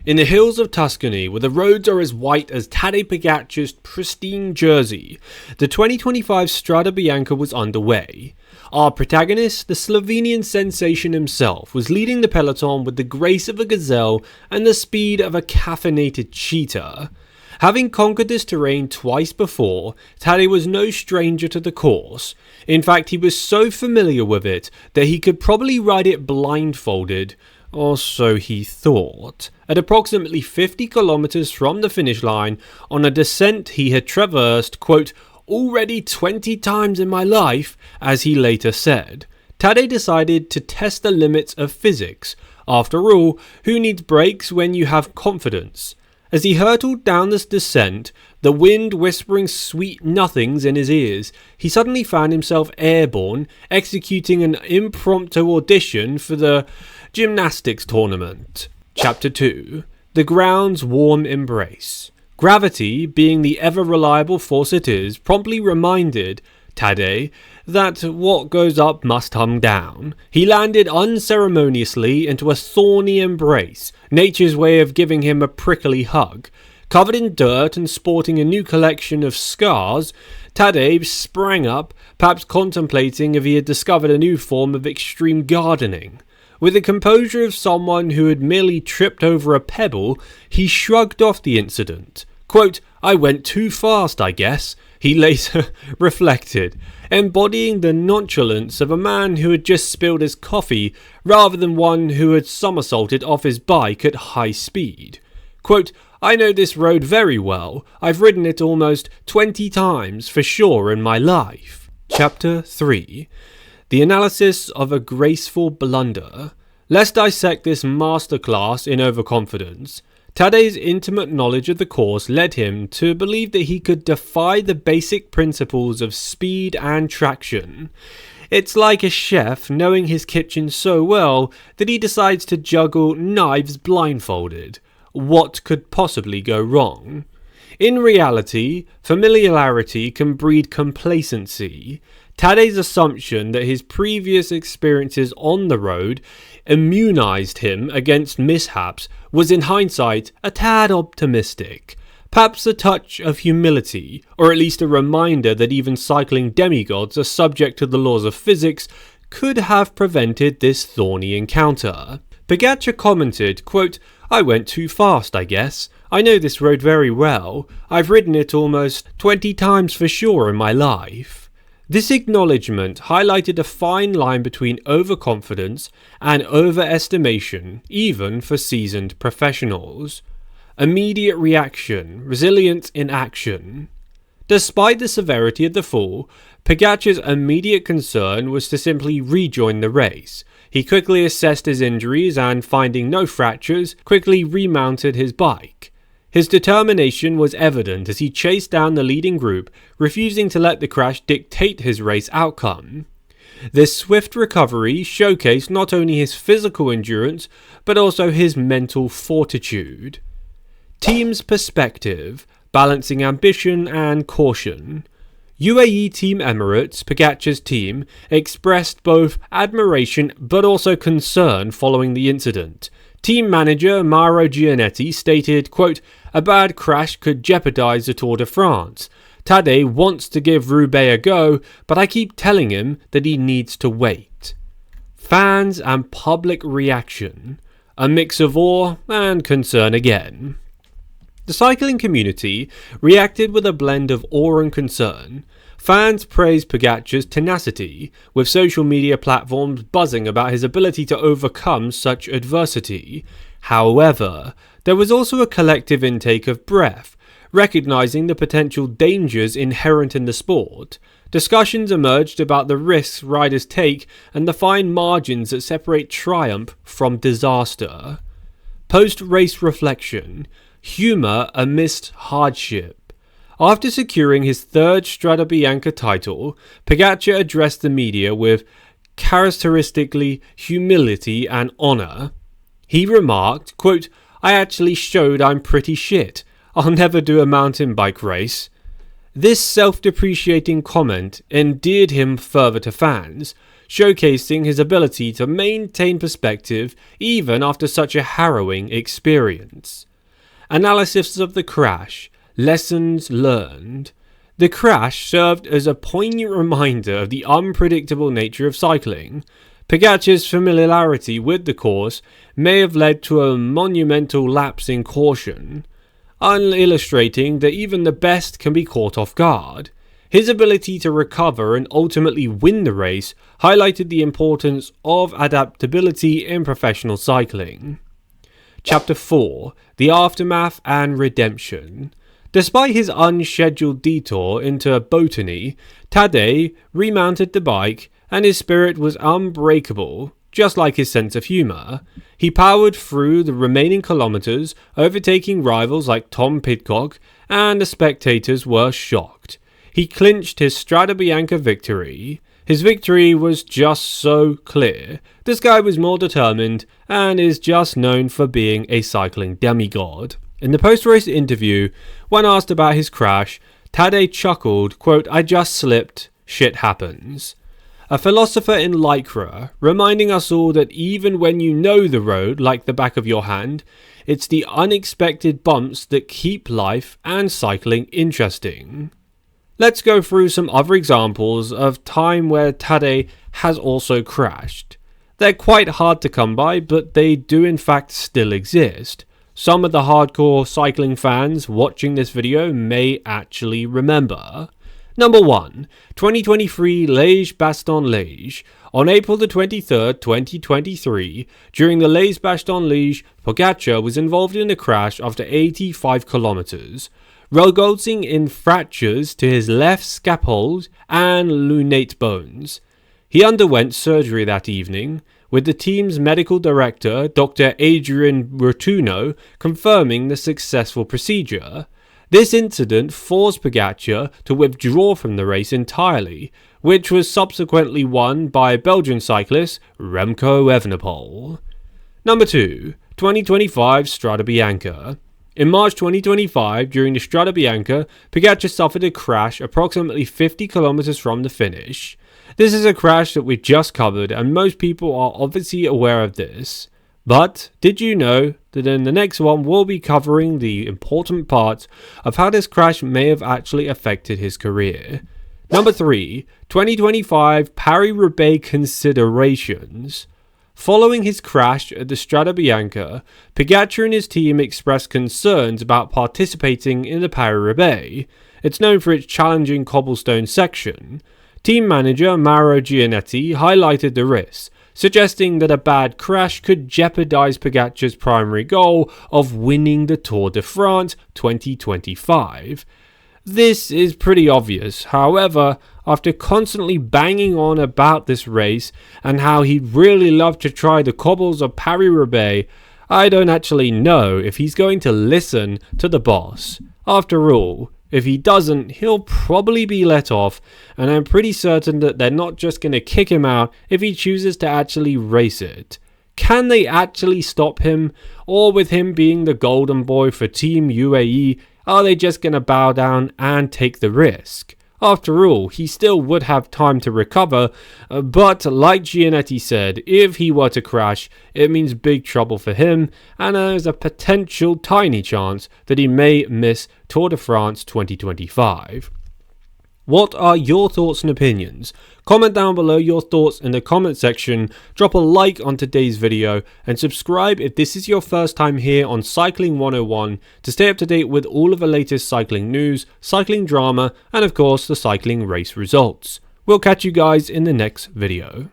In the hills of Tuscany, where the roads are as white as Tadej Pogačar's pristine jersey, the 2025 Strade Bianche was underway. Our protagonist, the Slovenian sensation himself, was leading the peloton with the grace of a gazelle and the speed of a caffeinated cheetah. Having conquered this terrain twice before, Tadej was no stranger to the course. In fact, he was so familiar with it that he could probably ride it blindfolded, or so he thought. At approximately 50 kilometers from the finish line, on a descent he had traversed, quote, already 20 times in my life, as he later said, Tadej decided to test the limits of physics. After all, who needs brakes when you have confidence? As he hurtled down this descent, the wind whispering sweet nothings in his ears, he suddenly found himself airborne, executing an impromptu audition for the gymnastics tournament. Chapter 2. The ground's warm embrace. Gravity, being the ever-reliable force it is, promptly reminded Tadej that what goes up must come down. He landed unceremoniously into a thorny embrace, nature's way of giving him a prickly hug. Covered in dirt and sporting a new collection of scars, Tadej sprang up, perhaps contemplating if he had discovered a new form of extreme gardening. With the composure of someone who had merely tripped over a pebble, he shrugged off the incident. Quote, I went too fast, I guess, he later reflected, embodying the nonchalance of a man who had just spilled his coffee rather than one who had somersaulted off his bike at high speed. Quote, I know this road very well. I've ridden it almost 20 times for sure in my life. Chapter 3. The analysis of a graceful blunder. Let's dissect this masterclass in overconfidence. Tadej's intimate knowledge of the course led him to believe that he could defy the basic principles of speed and traction. It's like a chef knowing his kitchen so well that he decides to juggle knives blindfolded. What could possibly go wrong? In reality, familiarity can breed complacency. Tadej's assumption that his previous experiences on the road immunized him against mishaps was in hindsight a tad optimistic. Perhaps a touch of humility, or at least a reminder that even cycling demigods are subject to the laws of physics, could have prevented this thorny encounter. Pogačar commented, quote, I went too fast, I guess. I know this road very well. I've ridden it almost 20 times for sure in my life. This acknowledgement highlighted a fine line between overconfidence and overestimation, even for seasoned professionals. Immediate reaction, resilience in action. Despite the severity of the fall, Pogačar's immediate concern was to simply rejoin the race. He quickly assessed his injuries and, finding no fractures, quickly remounted his bike. His determination was evident as he chased down the leading group, refusing to let the crash dictate his race outcome. This swift recovery showcased not only his physical endurance, but also his mental fortitude. Team's perspective, balancing ambition and caution. UAE Team Emirates, Pogačar's team, expressed both admiration but also concern following the incident. Team manager Mauro Gianetti stated, quote, a bad crash could jeopardize the Tour de France. Tadej wants to give Roubaix a go, but I keep telling him that he needs to wait. Fans and public reaction. A mix of awe and concern again. The cycling community reacted with a blend of awe and concern. Fans praised Pogačar's tenacity, with social media platforms buzzing about his ability to overcome such adversity. However, there was also a collective intake of breath, recognizing the potential dangers inherent in the sport. Discussions emerged about the risks riders take and the fine margins that separate triumph from disaster. Post-race reflection. Humour amidst hardship. After securing his third Strade Bianche title, Pogačar addressed the media with characteristically humility and honour. He remarked, quote, I actually showed I'm pretty shit. I'll never do a mountain bike race. This self-depreciating comment endeared him further to fans, showcasing his ability to maintain perspective even after such a harrowing experience. Analysis of the crash. Lessons learned. The crash served as a poignant reminder of the unpredictable nature of cycling. Pogačar's familiarity with the course may have led to a monumental lapse in caution, illustrating that even the best can be caught off guard. His ability to recover and ultimately win the race highlighted the importance of adaptability in professional cycling. Chapter 4. The Aftermath and Redemption. Despite his unscheduled detour into botany, Tadej remounted the bike and his spirit was unbreakable, just like his sense of humour. He powered through the remaining kilometres, overtaking rivals like Tom Pidcock, and the spectators were shocked. He clinched his Strade Bianche victory. His victory was just so clear. This guy was more determined and is just known for being a cycling demigod. In the post-race interview, when asked about his crash, Tadej chuckled, quote, "I just slipped, shit happens." A philosopher in Lycra, reminding us all that even when you know the road like the back of your hand, it's the unexpected bumps that keep life and cycling interesting. Let's go through some other examples of time where Tadej has also crashed. They're quite hard to come by, but they do in fact still exist. Some of the hardcore cycling fans watching this video may actually remember. Number 1. 2023 Liège-Bastogne-Liège. On April the 23rd, 2023, during the Liège-Bastogne-Liège, Pogačar was involved in a crash after 85 kilometers, resulting in fractures to his left scaphoid and lunate bones. He underwent surgery that evening, with the team's medical director, Dr. Adrian Rotuno, confirming the successful procedure. This incident forced Pogačar to withdraw from the race entirely, which was subsequently won by Belgian cyclist Remco Evenepoel. Number 2. 2025 Strade Bianche. In March 2025, during the Strade Bianche, Pogačar suffered a crash approximately 50 kilometers from the finish. This is a crash that we just covered, and most people are obviously aware of this. But did you know that in the next one we'll be covering the important parts of how this crash may have actually affected his career? Number 3. 2025 Paris-Roubaix considerations. Following his crash at the Strade Bianche, Pogačar and his team expressed concerns about participating in the Paris-Roubaix. It's known for its challenging cobblestone section. Team manager Mauro Gianetti highlighted the risks, suggesting that a bad crash could jeopardize Pogačar's primary goal of winning the Tour de France 2025. This is pretty obvious. However, after constantly banging on about this race and how he'd really love to try the cobbles of Paris-Roubaix, I don't actually know if he's going to listen to the boss. After all, if he doesn't, he'll probably be let off, and I'm pretty certain that they're not just going to kick him out if he chooses to actually race it. Can they actually stop him? Or with him being the golden boy for Team UAE, are they just going to bow down and take the risk? After all, he still would have time to recover, but like Gianetti said, if he were to crash, it means big trouble for him, and there's a potential tiny chance that he may miss Tour de France 2025. What are your thoughts and opinions? Comment down below your thoughts in the comment section, drop a like on today's video, and subscribe if this is your first time here on Cycling 101 to stay up to date with all of the latest cycling news, cycling drama, and of course the cycling race results. We'll catch you guys in the next video.